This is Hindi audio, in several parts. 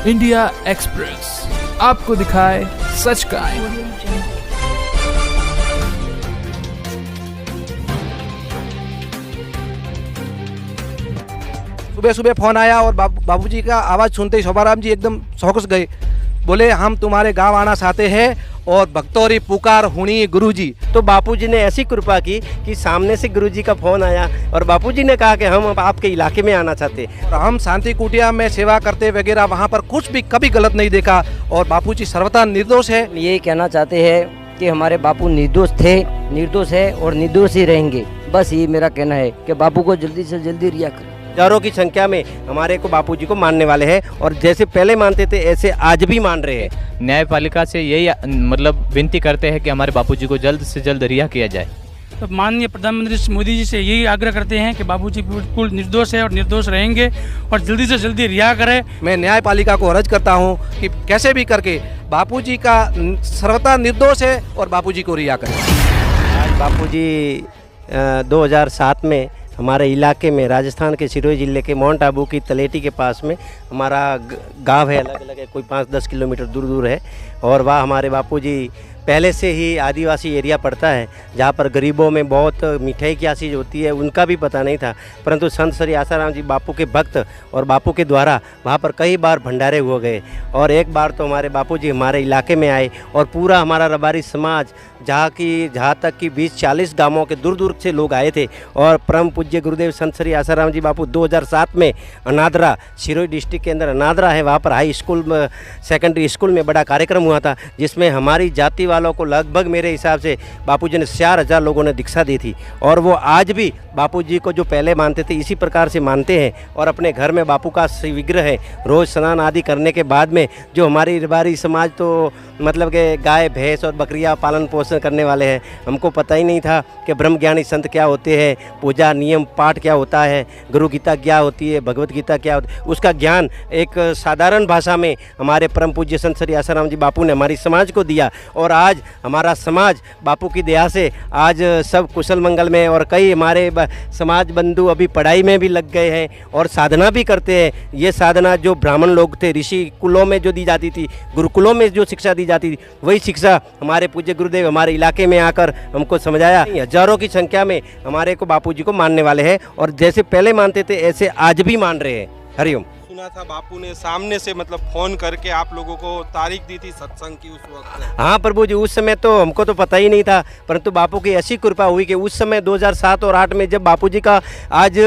इंडिया एक्सप्रेस आपको दिखाए सच का आईना। सुबह सुबह फोन आया और बाबूजी का आवाज़ सुनते ही शोभाराम जी एकदम चौंक गए। बोले हम तुम्हारे गांव आना चाहते हैं और भक्तोरी पुकार हुणी गुरुजी। तो बापूजी ने ऐसी कृपा की कि सामने से गुरुजी का फोन आया और बापूजी ने कहा कि हम आपके इलाके में आना चाहते हैं। और हम शांति कुटिया में सेवा करते वगैरह वहाँ पर कुछ भी कभी गलत नहीं देखा और बापूजी सर्वथा निर्दोष है। यही कहना चाहते हैं कि हमारे बापू निर्दोष थे, निर्दोष है और निर्दोष ही रहेंगे। बस ये मेरा कहना है कि बापू को जल्दी से जल्दी रिहा करें। हजारों की संख्या में हमारे को बापूजी को मानने वाले हैं और जैसे पहले मानते थे ऐसे आज भी मान रहे हैं। न्यायपालिका से यही मतलब विनती करते हैं कि हमारे बापूजी को जल्द से जल्द रिहा किया जाए। तो माननीय प्रधानमंत्री श्री मोदी जी से यही आग्रह करते हैं कि बाबूजी बिल्कुल निर्दोष है और निर्दोष रहेंगे और जल्दी से जल्दी रिहा करें। मैं न्यायपालिका को अर्ज करता हूं कि कैसे भी करके बापूजी का सर्वथा निर्दोष है और बापूजी को रिहा करें। आज बापूजी 2007 में हमारे इलाके में राजस्थान के सिरोही जिले के माउंट आबू की तलेटी के पास में हमारा गांव है, अलग अलग है, कोई 5-10 किलोमीटर दूर दूर है। और वह हमारे बापूजी पहले से ही आदिवासी एरिया पड़ता है जहाँ पर गरीबों में बहुत मिठाई क्या चीज़ होती है उनका भी पता नहीं था, परंतु संत श्री आसाराम जी बापू के भक्त और बापू के द्वारा वहाँ पर कई बार भंडारे हुए गए। और एक बार तो हमारे बापूजी हमारे इलाके में आए और पूरा हमारा रबारी समाज जहाँ तक कि 20-40 गांवों के दूर दूर से लोग आए थे। और परम पूज्य गुरुदेव संत श्री आसाराम जी बापू 2007 में अनादरा, सिरोही डिस्ट्रिक्ट के अंदर अनादरा है, वहाँ पर हाई स्कूल सेकेंडरी स्कूल में बड़ा कार्यक्रम हुआ था जिसमें हमारी जाति वालों को लगभग मेरे हिसाब से बापूजी ने 4000 लोगों ने दीक्षा दी थी। और वो आज भी बापूजी को जो पहले मानते थे इसी प्रकार से मानते हैं और अपने घर में बापू का विग्रह है। रोज़ स्नान आदि करने के बाद में जो हमारी रबारी समाज तो मतलब कि गाय भैंस और बकरियां पालन पोषण करने वाले हैं। हमको पता ही नहीं था कि ब्रह्म ज्ञानी संत क्या होते हैं, पूजा नियम पाठ क्या होता है, गुरु गीता क्या होती है, भगवत गीता क्या होती है, उसका ज्ञान एक साधारण भाषा में हमारे परम पूज्य संत श्री आसाराम जी बापू ने हमारी समाज को दिया। और आज हमारा समाज बापू की दया से आज सब कुशल मंगल में और कई हमारे समाज बंधु अभी पढ़ाई में भी लग गए हैं और साधना भी करते हैं। ये साधना जो ब्राह्मण लोग थे ऋषि कुलों में जो दी जाती थी, गुरुकुलों में जो शिक्षा दी जाती थी, वही शिक्षा हमारे पूज्य गुरुदेव हमारे इलाके में आकर हमको समझाया। हजारों की संख्या में हमारे को बापूजी को मानने वाले हैं और जैसे पहले मानते थे ऐसे आज भी मान रहे हैं। हरिओम। सुना था बापू ने सामने से मतलब फोन करके आप लोगों को तारीख दी थी सत्संग की उस वक्त। हाँ प्रभु जी, उस समय तो हमको तो पता ही नहीं था, परंतु बापू की ऐसी कृपा हुई कि उस समय 2007 और 2008 में जब बापूजी का आज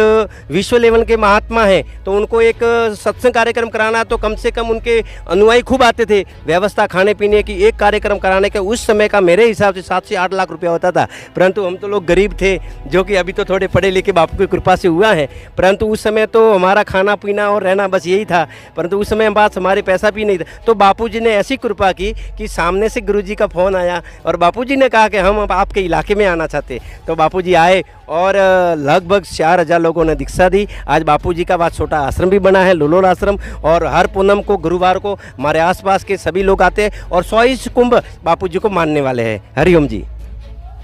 विश्व लेवल के महात्मा हैं तो उनको एक सत्संग कार्यक्रम कराना तो कम से कम उनके अनुयायी खूब आते थे। व्यवस्था खाने पीने की एक कार्यक्रम कराने का उस समय का मेरे हिसाब से 7 से 8 लाख रुपया होता था, परंतु हम तो लोग गरीब थे जो कि अभी तो थोड़े पढ़े लिखे बापू की कृपा से हुआ है। परंतु उस समय तो हमारा खाना पीना और रहना बस यही था, परंतु उस समय पास हमारे पैसा भी नहीं था। तो बापूजी ने ऐसी कृपा की कि सामने से गुरुजी का फोन आया और बापूजी ने कहा कि हम आपके इलाके में आना चाहते। तो बापूजी आए और लगभग 4000 लोगों ने दीक्षा दी। आज बापूजी का बहुत छोटा आश्रम भी बना है, लुलोल आश्रम, और हर पूनम को गुरुवार को हमारे आसपास के सभी लोग आते हैं और 100 कुंभ बापूजी को मानने वाले हैं। हरिओम जी।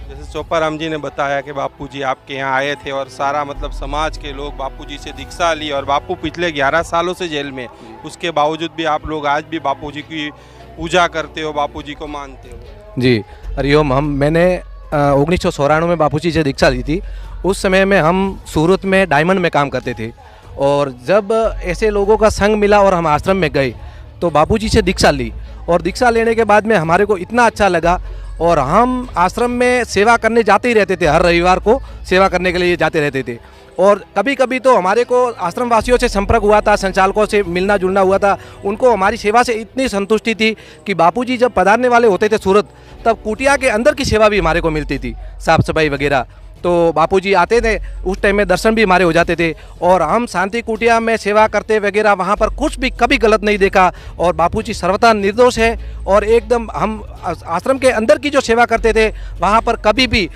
जैसे चोपाराम जी ने बताया कि बापूजी आपके यहाँ आए थे और सारा मतलब समाज के लोग बापूजी से दीक्षा ली और बापू पिछले 11 सालों से जेल में, उसके बावजूद भी आप लोग आज भी बापूजी की पूजा करते हो, बापूजी को मानते हो। जी हरिओम। मैंने 1994 में बापूजी से दीक्षा ली थी। उस समय में हम सूरत में डायमंड में काम करते थे और जब ऐसे लोगों का संग मिला और हम आश्रम में गए तो बापूजी से दीक्षा ली और दीक्षा लेने के बाद में हमारे को इतना अच्छा लगा और हम आश्रम में सेवा करने जाते ही रहते थे। हर रविवार को सेवा करने के लिए जाते रहते थे और कभी कभी तो हमारे को आश्रम वासियों से संपर्क हुआ था, संचालकों से मिलना जुलना हुआ था। उनको हमारी सेवा से इतनी संतुष्टि थी कि बापूजी जब पधारने वाले होते थे सूरत, तब कुटिया के अंदर की सेवा भी हमारे को मिलती थी, साफ सफाई वगैरह। तो बापूजी आते थे, उस टाइम में दर्शन भी हमारे हो जाते थे और हम शांति कुटिया में सेवा करते वगैरह वहाँ पर कुछ भी कभी गलत नहीं देखा और बापूजी सर्वथा निर्दोष है। और एकदम हम आश्रम के अंदर की जो सेवा करते थे वहाँ पर कभी भी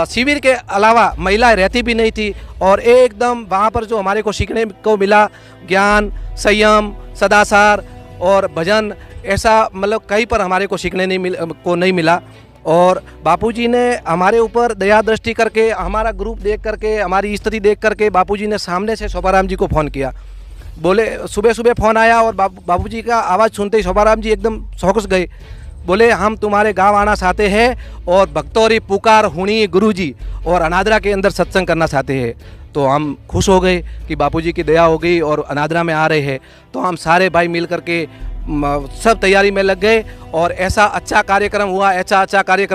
शिविर के अलावा महिलाएं रहती भी नहीं थी और एकदम वहाँ पर जो हमारे को सीखने को मिला ज्ञान, संयम, सदाचार और भजन, ऐसा मतलब कहीं पर हमारे को सीखने नहीं मिला। और बापूजी ने हमारे ऊपर दया दृष्टि करके, हमारा ग्रुप देख करके, हमारी स्थिति देख करके बापूजी ने सामने से शोभाराम जी को फ़ोन किया। बोले सुबह सुबह फ़ोन आया और बाबूजी का आवाज़ सुनते ही शोभाराम जी एकदम चौंक गए। बोले हम तुम्हारे गांव आना चाहते हैं और भक्तौरी पुकार हुणी गुरुजी और अनादरा के अंदर सत्संग करना चाहते हैं। तो हम खुश हो गए कि बापूजी की दया हो गई और अनादरा में आ रहे हैं। तो हम सारे भाई मिल करके सब तैयारी में लग गए और ऐसा अच्छा कार्यक्रम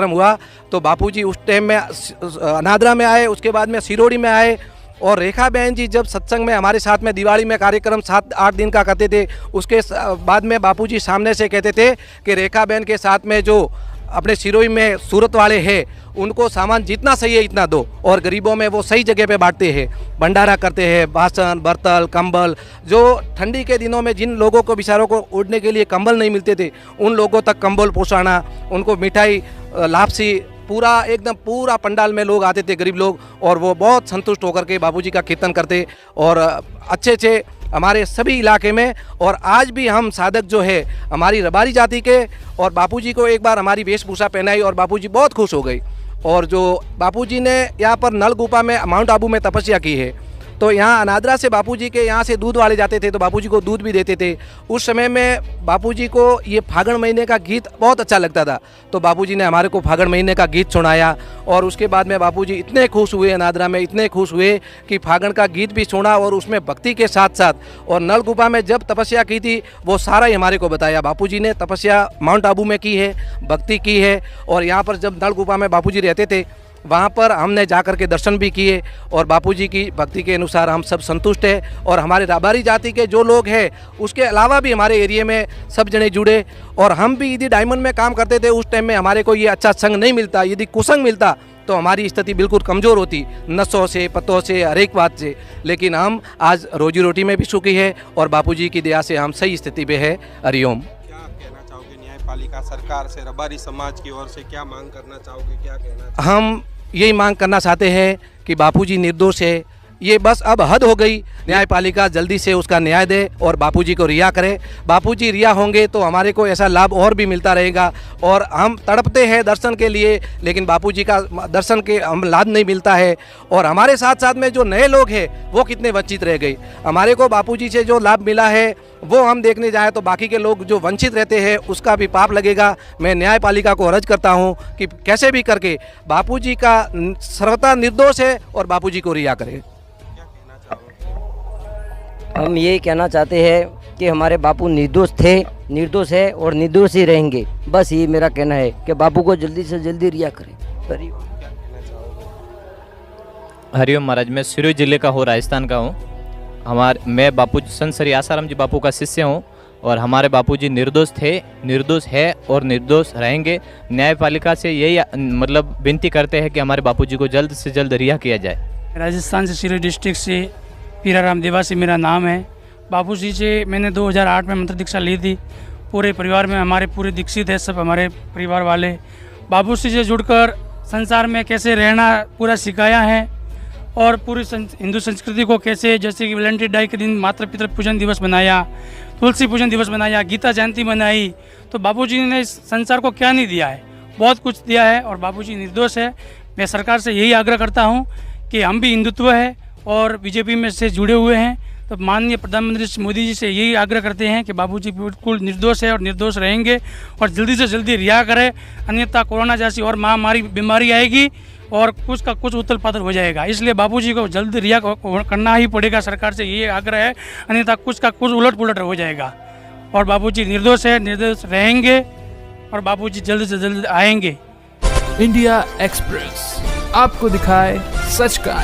हुआ। तो बापूजी उस टाइम में अनादरा में आए, उसके बाद में सिरोड़ी में आए और रेखा बहन जी जब सत्संग में हमारे साथ में दिवाली में कार्यक्रम 7-8 दिन का करते थे, उसके बाद में बापूजी सामने से कहते थे कि रेखा बहन के साथ में जो अपने सिरोही में सूरत वाले हैं उनको सामान जितना सही है इतना दो और गरीबों में वो सही जगह पे बांटते हैं, भंडारा करते हैं, बासन बर्तन कंबल, जो ठंडी के दिनों में जिन लोगों को बेचारों को ओढ़ने के लिए कंबल नहीं मिलते थे उन लोगों तक कंबल पहुँचाना, उनको मिठाई लापसी, पूरा पंडाल में लोग आते थे गरीब लोग और वो बहुत संतुष्ट होकर के बापूजी का कीर्तन करते और अच्छे हमारे सभी इलाके में। और आज भी हम साधक जो है हमारी रबारी जाति के और बापूजी को एक बार हमारी वेशभूषा पहनाई और बापूजी बहुत खुश हो गई। और जो बापूजी ने यहाँ पर नलगुफा में माउंट आबू में तपस्या की है, तो यहाँ अनादरा से बापूजी के यहाँ से दूध वाले जाते थे तो बापूजी को दूध भी देते थे। उस समय में बापूजी को ये फागण महीने का गीत बहुत अच्छा लगता था, तो बापूजी ने हमारे को फागण महीने का गीत सुनाया और उसके बाद में बापूजी इतने खुश हुए, अनादरा में इतने खुश हुए कि फागण का गीत भी सुना और उसमें भक्ति के साथ साथ और नलगुफा में जब तपस्या की थी वो सारा ही हमारे को बताया। बापूजी ने तपस्या माउंट आबू में की है, भक्ति की है और यहाँ पर जब नलगुफा में बापूजी रहते थे वहाँ पर हमने जाकर के दर्शन भी किए और बापूजी की भक्ति के अनुसार हम सब संतुष्ट हैं। और हमारे रबारी जाति के जो लोग हैं उसके अलावा भी हमारे एरिया में सब जने जुड़े और हम भी यदि डायमंड में काम करते थे उस टाइम में हमारे को ये अच्छा संग नहीं मिलता, यदि कुसंग मिलता तो हमारी स्थिति बिल्कुल कमज़ोर होती, नसों से पतों से हर एक बात से। लेकिन हम आज रोजी रोटी में भी सुखी है और बापूजी की दया से हम सही स्थिति पे है। हरिओम। क्या कहना चाहोगे न्यायपालिका सरकार से, रबारी समाज की ओर से क्या मांग करना चाहोगे, क्या कहना? हम यही मांग करना चाहते हैं कि बापूजी निर्दोष है, ये बस अब हद हो गई, न्यायपालिका जल्दी से उसका न्याय दे और बापूजी को रिहा करे। बापूजी रिहा होंगे तो हमारे को ऐसा लाभ और भी मिलता रहेगा और हम तड़पते हैं दर्शन के लिए, लेकिन बापूजी का दर्शन के हम लाभ नहीं मिलता है। और हमारे साथ साथ में जो नए लोग हैं वो कितने वंचित रह गए। हमारे को बापूजी से जो लाभ मिला है वो हम देखने जाएँ तो बाकी के लोग जो वंचित रहते हैं उसका भी पाप लगेगा। मैं न्यायपालिका को अर्ज करता हूँ कि कैसे भी करके बापूजी का सर्वथा निर्दोष है और बापूजी को रिहा करे। हम यही कहना चाहते हैं कि हमारे बापू निर्दोष है और निर्दोष ही रहेंगे। बस ये मेरा कहना है कि बापू को जल्दी से जल्दी रिहा करें। हरिओम महाराज, मैं सिरोही जिले का हूँ, राजस्थान का हूँ। मैं बापू संत श्री आसाराम जी बापू का शिष्य हूँ और हमारे बापूजी निर्दोष थे, निर्दोष है और निर्दोष रहेंगे। न्यायपालिका से यही मतलब विनती करते हैं कि हमारे बापूजी को जल्द से जल्द रिहा किया जाए। राजस्थान से सिरोही डिस्ट्रिक्ट से पीराराम देवासी मेरा नाम है। बापूजी से मैंने 2008 में मंत्र दीक्षा ली थी। पूरे परिवार में हमारे पूरे दीक्षित है, सब हमारे परिवार वाले। बापूजी से जुड़कर संसार में कैसे रहना पूरा सिखाया है और पूरी हिंदू संस्कृति को कैसे, जैसे कि वैलेंटाइन डे के दिन माता पिता पूजन दिवस बनाया, तुलसी पूजन दिवस बनाया, गीता जयंती मनाई। तो बापूजी ने इस संसार को क्या नहीं दिया है, बहुत कुछ दिया है और बापूजी निर्दोष है। मैं सरकार से यही आग्रह करता हूँ कि हम भी हिंदुत्व है और बीजेपी में से जुड़े हुए हैं, तो माननीय प्रधानमंत्री श्री मोदी जी से यही आग्रह करते हैं कि बापूजी बिल्कुल निर्दोष है और निर्दोष रहेंगे और जल्दी से जल्दी रिहा करें, अन्यथा कोरोना जैसी और महामारी बीमारी आएगी और कुछ का कुछ उथल पाथल हो जाएगा। इसलिए बापूजी को जल्द रिहा करना ही पड़ेगा, सरकार से यही आग्रह है, अन्यथा कुछ का कुछ उलट पुलट हो जाएगा। और बापूजी निर्दोष है, निर्दोष रहेंगे और बापूजी जल्द से जल्द आएंगे। इंडिया एक्सप्रेस आपको दिखाए सच का।